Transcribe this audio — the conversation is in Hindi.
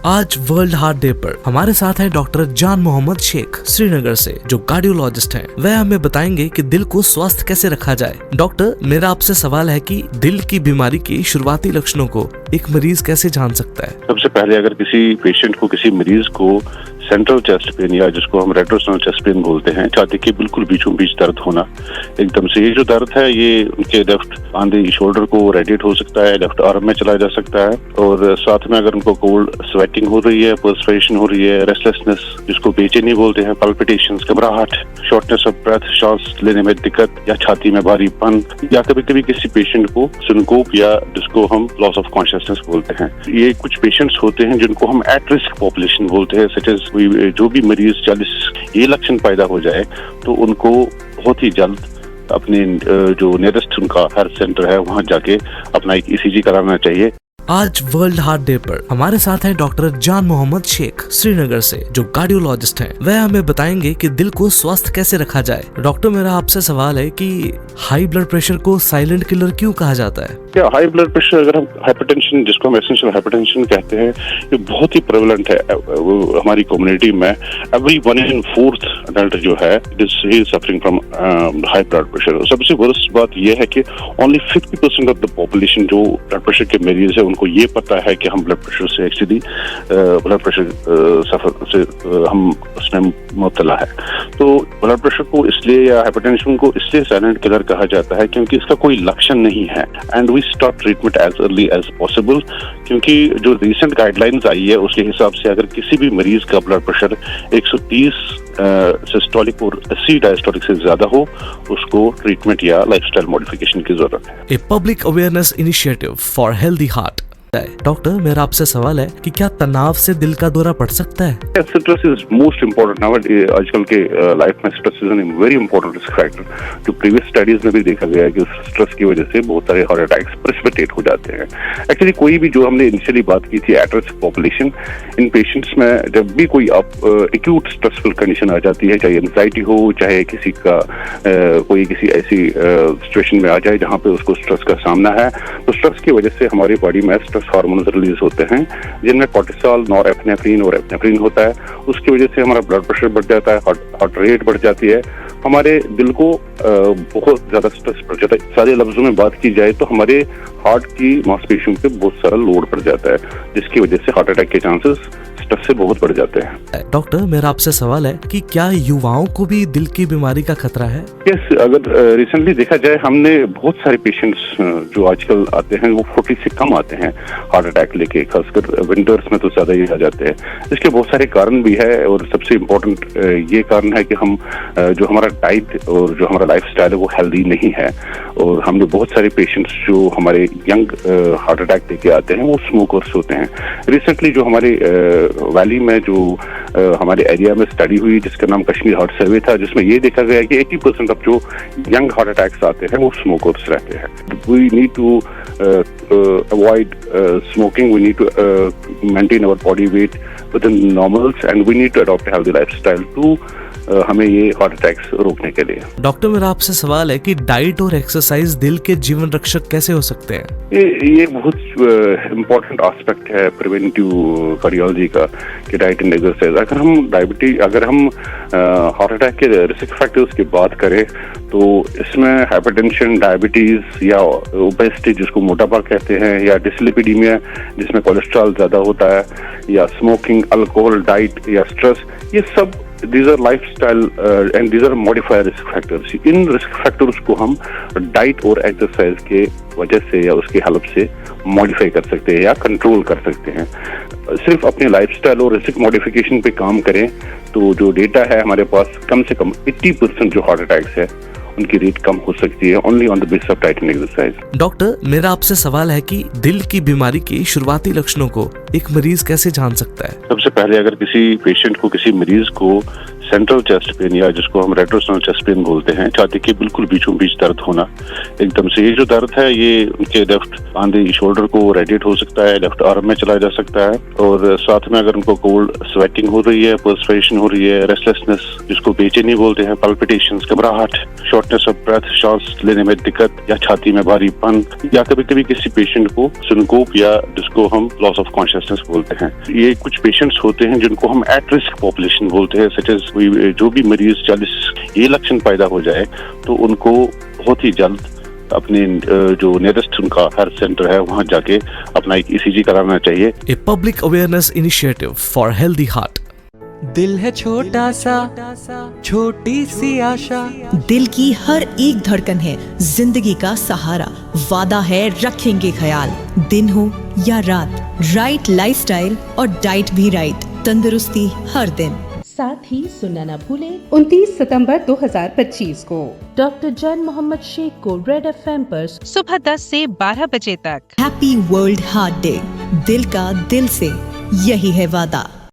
आज वर्ल्ड हार्ट डे पर हमारे साथ है डॉक्टर जान मोहम्मद शेख श्रीनगर से, जो कार्डियोलॉजिस्ट हैं। वह हमें बताएंगे कि दिल को स्वस्थ कैसे रखा जाए। डॉक्टर, मेरा आपसे सवाल है कि दिल की बीमारी के शुरुआती लक्षणों को एक मरीज कैसे जान सकता है? सबसे पहले अगर किसी पेशेंट को, किसी मरीज को सेंट्रल चेस्ट पेन या जिसको हम रेट्रोस्टर्नल चेस्ट पेन बोलते हैं, छाती के बिल्कुल बीचों बीच दर्द होना एकदम से, ये जो दर्द है ये उनके लेफ्ट आंधे शोल्डर को रेडिएट हो सकता है, लेफ्ट आर्म में चला जा सकता है। और साथ में अगर उनको कोल्ड स्वेटिंग हो रही है, पर्सपिरेशन हो रही है, रेस्टलेसनेस जिसको बेचैनी बोलते हैं, पल्पिटेशंस, घबराहट, शॉर्टनेस ऑफ ब्रेथ, सांस लेने में दिक्कत या छाती में भारीपन, या कभी कभी किसी पेशेंट को सिनकोप या जिसको हम लॉस ऑफ कॉन्शियसनेस बोलते हैं। ये कुछ पेशेंट्स होते हैं जिनको हम एट रिस्क पॉपुलेशन बोलते हैं, सच एज जो भी मरीज 40 ये लक्षण पैदा हो जाए तो उनको बहुत ही जल्द अपने जो नियरेस्ट उनका हेल्थ सेंटर है वहां जाके अपना एक ECG कराना चाहिए। आज वर्ल्ड हार्ट डे पर हमारे साथ है डॉक्टर जान मोहम्मद शेख श्रीनगर से, जो कार्डियोलॉजिस्ट हैं। वह हमें बताएंगे कि दिल को स्वस्थ कैसे रखा जाए। डॉक्टर, मेरा आपसे सवाल है कि हाई ब्लड प्रेशर को साइलेंट किलर क्यों कहा जाता है? क्या हाई ब्लड प्रेशर, अगर हम हाइपरटेंशन जिसको हम एसेंशियल हाइपरटेंशन कहते हैं, ये बहुत ही प्रेवलेंट है हमारी कम्युनिटी में। एवरी 1 in 4 अडल्ट जो है is suffering from high blood pressure. सबसे वर्स्ट बात यह है कि ओनली 50% ऑफ द पॉपुलेशन जो ब्लड प्रेशर के मरीज है उनको ये पता है कि हम ब्लड प्रेशर से एक्चुअली ब्लड प्रेशर सफर से हम उसमें मुब्तला है। तो ब्लड प्रेशर को इसलिए या हाइपरटेंशन को इसलिए साइलेंट किलर कहा जाता है क्योंकि इसका कोई लक्षण नहीं है, and we start treatment as early as possible. क्योंकि जो रिसेंट गाइडलाइंस आई है उसके हिसाब से अगर किसी भी मरीज का ब्लड प्रेशर 130 सिस्टोलिक और 80 डायस्टोलिक से ज्यादा हो, उसको ट्रीटमेंट या लाइफस्टाइल मॉडिफिकेशन की जरूरत है। A public awareness initiative for healthy heart. Doctor, मेरा आपसे सवाल है कि क्या तनाव से दिल का दौरा पड़ सकता है? Stress is most important now. आजकल के लाइफ में stress is an very important risk factor. जो प्रीवियस स्टडीज में भी देखा गया है कि स्ट्रेस की वजह से बहुत सारे हार्ट अटैक्स प्रेसिपिटेट हो जाते हैं। एक्चुअली कोई भी, जो हमने इनिशियली बात की थी at risk population, in patients में जब भी कोई एक्यूट स्ट्रेसफुल कंडीशन आ जाती है, चाहे एंजाइटी हो, चाहे किसी का कोई किसी ऐसी सिचुएशन में आ जाए जहाँ पे उसको स्ट्रेस का सामना है, तो स्ट्रेस की वजह से हमारी बॉडी में हार्मोन्स रिलीज होते हैं जिनमें कोर्टिसोल, नॉरएपिनेफ्रिन और एपिनेफ्रिन होता है। उसकी वजह से हमारा ब्लड प्रेशर बढ़ जाता है, हार्ट रेट बढ़ जाती है, हमारे दिल को बहुत ज्यादा स्ट्रेस पड़ जाता है। सारे लफ्जों में बात की जाए तो हमारे हार्ट की मांसपेशियों पे बहुत सारा लोड पड़ जाता है, जिसकी वजह से हार्ट अटैक के चांसेस स्ट्रेस से बहुत बढ़ जाते हैं। डॉक्टर, मेरा आपसे सवाल है कि क्या युवाओं को भी दिल की बीमारी का खतरा है? यस, अगर रिसेंटली देखा जाए, हमने बहुत सारे पेशेंट्स जो आजकल आते हैं वो 40 से कम आते हैं हार्ट अटैक लेके, खासकर विंटर्स में तो ज्यादा ही आ जाते हैं। इसके बहुत सारे कारण भी है, और सबसे इम्पोर्टेंट ये कारण है कि हम जो हमारा डाइट और जो हमारा लाइफस्टाइल है वो हेल्दी नहीं है। और हमने बहुत सारे पेशेंट्स जो हमारे यंग हार्ट अटैक लेके आते हैं वो स्मोकर्स होते हैं। रिसेंटली जो हमारे वैली में जो हमारे एरिया में स्टडी हुई जिसका नाम कश्मीर हार्ट सर्वे था, जिसमें ये देखा गया कि 80% ऑफ जो यंग हार्ट अटैक्स आते हैं वो स्मोकर्स रहते हैं। We need to avoid smoking, we need to maintain our body weight within normals, and we need to adopt a healthy lifestyle to हमें ये हार्ट अटैक्स रोकने के लिए। डॉक्टर, मेरा आपसे सवाल है कि डाइट और एक्सरसाइज दिल के जीवन रक्षक कैसे हो सकते हैं? ये बहुत इम्पोर्टेंट एस्पेक्ट है प्रिवेंटिव कार्डियोलॉजी का, कि डाइट एंड एक्सरसाइज। अगर हम हार्ट अटैक के रिस्क फैक्टर्स की बात करें तो इसमें हाइपरटेंशन, डायबिटीज या ओबेसिटी जिसको मोटापा कहते हैं, या डिसलिपिडीमिया जिसमें कोलेस्ट्रॉल ज्यादा होता है, या स्मोकिंग, अल्कोहल, डाइट या स्ट्रेस, ये सब these are lifestyle and these are modifier risk factors। In risk factors को हम डाइट और एक्सरसाइज के वजह से या उसकी हेल्प से मॉडिफाई कर सकते हैं या कंट्रोल कर सकते हैं। सिर्फ अपने लाइफस्टाइल और रिस्क मॉडिफिकेशन पे काम करें तो जो डेटा है हमारे पास, कम से कम 80% जो हार्ट अटैक्स है उनकी रेट कम हो सकती है only on the basis of diet and exercise. Doctor, मेरा आपसे सवाल है कि दिल की बीमारी के शुरुआती लक्षणों को एक मरीज कैसे जान सकता है? सबसे पहले अगर किसी पेशेंट को, किसी मरीज को सेंट्रल चेस्ट पेन या जिसको हम रेट्रोस्टर्नल चेस्ट पेन बोलते हैं, छाती के बिल्कुल बीचों बीच दर्द होना एकदम से, ये जो दर्द है ये उनके लेफ्ट आंधी शोल्डर को रेडिएट हो सकता है, लेफ्ट आर्म में चला जा सकता है। और साथ में अगर उनको कोल्ड स्वेटिंग हो रही है, पर्सपिरेशन हो रही है, रेस्टलेसनेस जिसको बेचैनी बोलते हैं, पल्पिटेशंस, घबराहट, शॉर्टनेस ऑफ ब्रेथ, सांस लेने में दिक्कत या छाती में भारीपन, या कभी कभी किसी पेशेंट को सिनकोप या जिसको हम लॉस ऑफ कॉन्शियसनेस बोलते हैं। ये कुछ पेशेंट्स होते हैं जिनको हम एट रिस्क पॉपुलेशन बोलते हैं, सच एज जो भी मरीज 40 ये लक्षण पैदा हो जाए तो उनको बहुत ही जल्द अपने जो नियरेस्ट उनका हेल्थ सेंटर है वहां जाके अपना एक ECG कराना चाहिए। A public awareness initiative for healthy heart. दिल है छोटा सा, छोटी सी आशा, दिल की हर एक धड़कन है जिंदगी का सहारा, वादा है रखेंगे ख्याल, दिन हो या रात, राइट लाइफस्टाइल और डाइट भी राइट, तंदुरुस्ती हर दिन। साथ ही सुनना न भूलें 29 सितंबर 2025 को डॉक्टर जान मोहम्मद शेख को रेड FM पर सुबह 10 से 12 बजे तक हैप्पी वर्ल्ड हार्ट डे। दिल का दिल से यही है वादा।